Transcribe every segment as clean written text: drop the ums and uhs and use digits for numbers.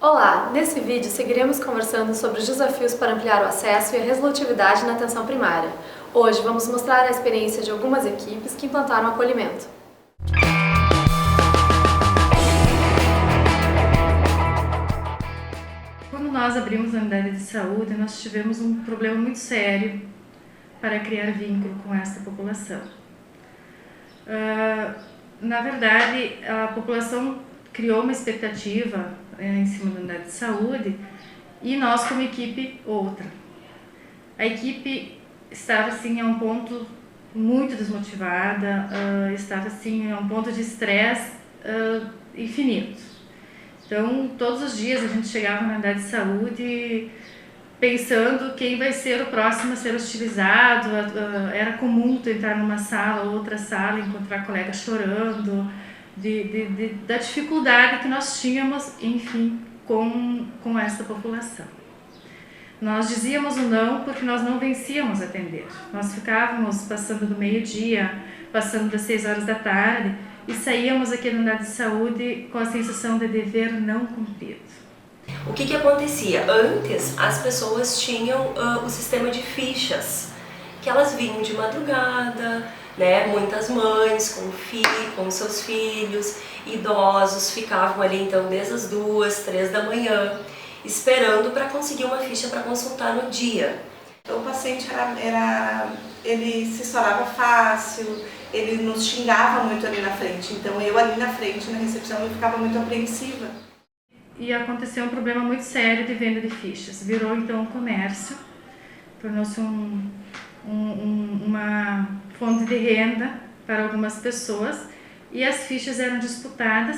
Olá! Nesse vídeo seguiremos conversando sobre os desafios para ampliar o acesso e a resolutividade na atenção primária. Hoje vamos mostrar a experiência de algumas equipes que implantaram o acolhimento. Quando nós abrimos a unidade de saúde, nós tivemos um problema muito sério para criar vínculo com esta população. Na verdade, a população criou uma expectativa em cima da unidade de saúde e nós como equipe outra. A equipe estava assim a um ponto muito desmotivada, estava assim a um ponto de estresse infinito. Então todos os dias a gente chegava na unidade de saúde pensando quem vai ser o próximo a ser hostilizado. Era comum tu entrar numa sala ou outra sala e encontrar colegas chorando, da dificuldade que nós tínhamos, enfim, com essa população. Nós dizíamos o não porque nós não vencíamos atender. Nós ficávamos passando do meio-dia, passando das 6 horas da tarde e saíamos aqui na unidade de saúde com a sensação de dever não cumprido. O que acontecia? Antes, as pessoas tinham o sistema de fichas, que elas vinham de madrugada, né? Muitas mães com seus filhos, idosos, ficavam ali então desde as 2, 3 da manhã, esperando para conseguir uma ficha para consultar no dia. Então, o paciente ele se estourava fácil, ele nos xingava muito ali na frente, então eu ali na frente, na recepção, eu ficava muito apreensiva. E aconteceu um problema muito sério de venda de fichas. Virou então um comércio, tornou-se uma fonte de renda para algumas pessoas e as fichas eram disputadas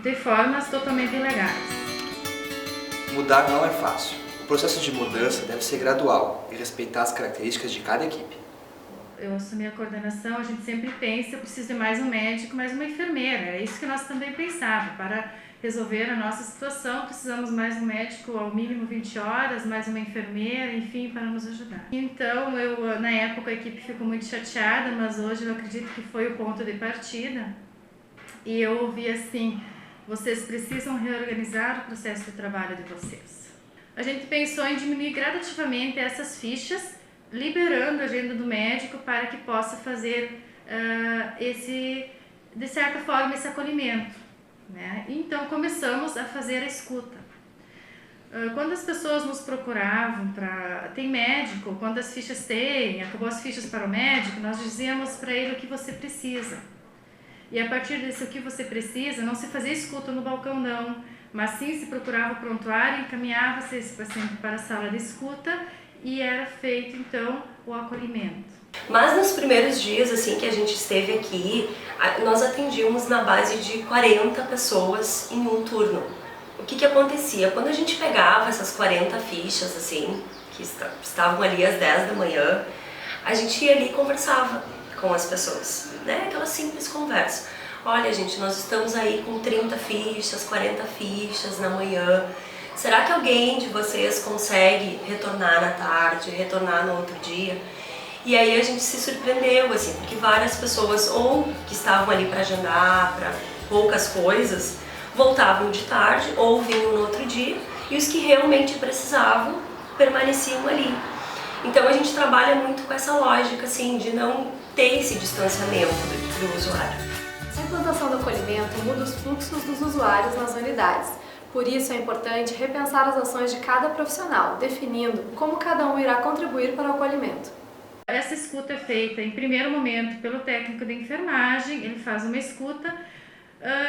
de formas totalmente ilegais. Mudar não é fácil. O processo de mudança deve ser gradual e respeitar as características de cada equipe. Eu assumi a coordenação, a gente sempre pensa, eu preciso de mais um médico, mais uma enfermeira. É isso que nós também pensávamos. Para resolver a nossa situação, precisamos mais um médico, ao mínimo 20 horas, mais uma enfermeira, enfim, para nos ajudar. Então, na época, a equipe ficou muito chateada, mas hoje eu acredito que foi o ponto de partida. E eu ouvi assim, vocês precisam reorganizar o processo de trabalho de vocês. A gente pensou em diminuir gradativamente essas fichas, liberando a agenda do médico para que possa fazer de certa forma, esse acolhimento, né? Então começamos a fazer a escuta. Quando as pessoas nos procuravam tem médico, quando as fichas acabou as fichas para o médico, nós dizíamos para ele o que você precisa. E a partir desse o que você precisa, não se fazia escuta no balcão não, mas sim se procurava o prontuário e encaminhava-se esse paciente para a sala de escuta e era feito então o acolhimento. Mas nos primeiros dias assim que a gente esteve aqui, nós atendíamos na base de 40 pessoas em um turno. O que acontecia? Quando a gente pegava essas 40 fichas assim, que estavam ali às 10 da manhã, a gente ia ali e conversava com as pessoas, né? Aquela simples conversa. Olha gente, nós estamos aí com 30 fichas, 40 fichas na manhã. Será que alguém de vocês consegue retornar na tarde, retornar no outro dia? E aí a gente se surpreendeu, assim, porque várias pessoas, ou que estavam ali para agendar, para poucas coisas, voltavam de tarde ou vinham no outro dia, e os que realmente precisavam permaneciam ali. Então a gente trabalha muito com essa lógica, assim, de não ter esse distanciamento do usuário. A implantação do acolhimento muda os fluxos dos usuários nas unidades. Por isso é importante repensar as ações de cada profissional, definindo como cada um irá contribuir para o acolhimento. Essa escuta é feita em primeiro momento pelo técnico de enfermagem, ele faz uma escuta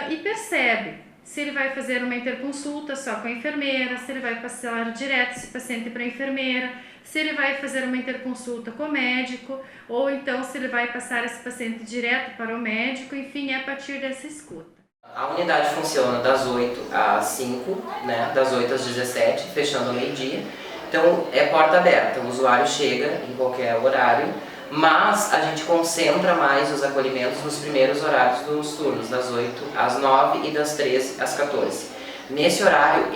e percebe se ele vai fazer uma interconsulta só com a enfermeira, se ele vai passar direto esse paciente para a enfermeira, se ele vai fazer uma interconsulta com o médico, ou então se ele vai passar esse paciente direto para o médico, enfim, é a partir dessa escuta. A unidade funciona das 8 às 5, né, das 8 às 17, fechando ao meio-dia. Então é porta aberta, o usuário chega em qualquer horário, mas a gente concentra mais os acolhimentos nos primeiros horários dos turnos, das 8 às 9 e das 13 às 14. Nesse horário,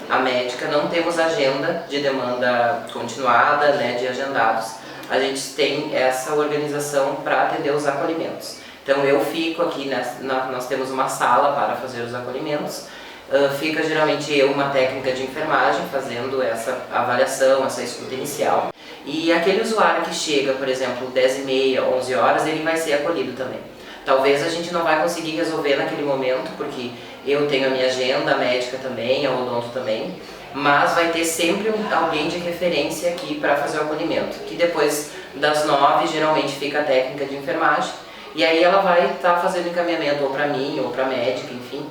a médica, não temos agenda de demanda continuada, né, de agendados. A gente tem essa organização para atender os acolhimentos. Então eu fico aqui, nós temos uma sala para fazer os acolhimentos, fica geralmente eu, uma técnica de enfermagem, fazendo essa avaliação, essa escuta inicial. E aquele usuário que chega, por exemplo, 10h30, 11 horas, ele vai ser acolhido também. Talvez a gente não vai conseguir resolver naquele momento, porque eu tenho a minha agenda, a médica também, a odonto também, mas vai ter sempre alguém de referência aqui para fazer o acolhimento, que depois das 9 geralmente fica a técnica de enfermagem, e aí ela vai estar fazendo encaminhamento ou para mim, ou para a médica, enfim,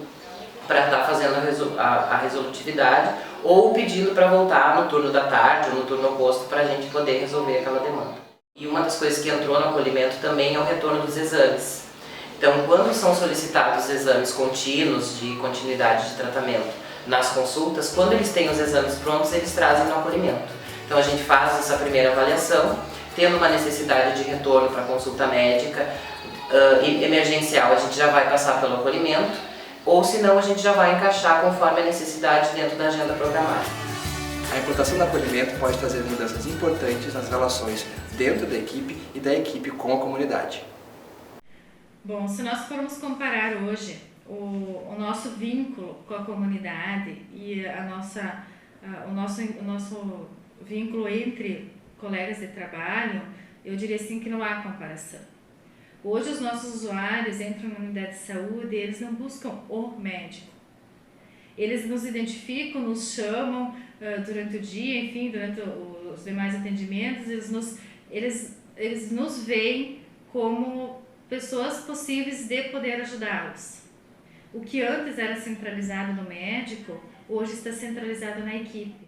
para estar fazendo a resolutividade, ou pedindo para voltar no turno da tarde ou no turno oposto para a gente poder resolver aquela demanda. E uma das coisas que entrou no acolhimento também é o retorno dos exames. Então, quando são solicitados exames contínuos de continuidade de tratamento nas consultas, quando eles têm os exames prontos, eles trazem no acolhimento. Então, a gente faz essa primeira avaliação, tendo uma necessidade de retorno para consulta médica emergencial, a gente já vai passar pelo acolhimento, ou senão a gente já vai encaixar conforme a necessidade dentro da agenda programada. A implantação do acolhimento pode trazer mudanças importantes nas relações dentro da equipe e da equipe com a comunidade. Bom, se nós formos comparar hoje o nosso vínculo com a comunidade e o nosso vínculo entre colegas de trabalho, eu diria assim que não há comparação. Hoje os nossos usuários entram na unidade de saúde e eles não buscam o médico. Eles nos identificam, nos chamam durante o dia, enfim, durante os demais atendimentos, eles nos veem como pessoas possíveis de poder ajudá-los. O que antes era centralizado no médico, hoje está centralizado na equipe.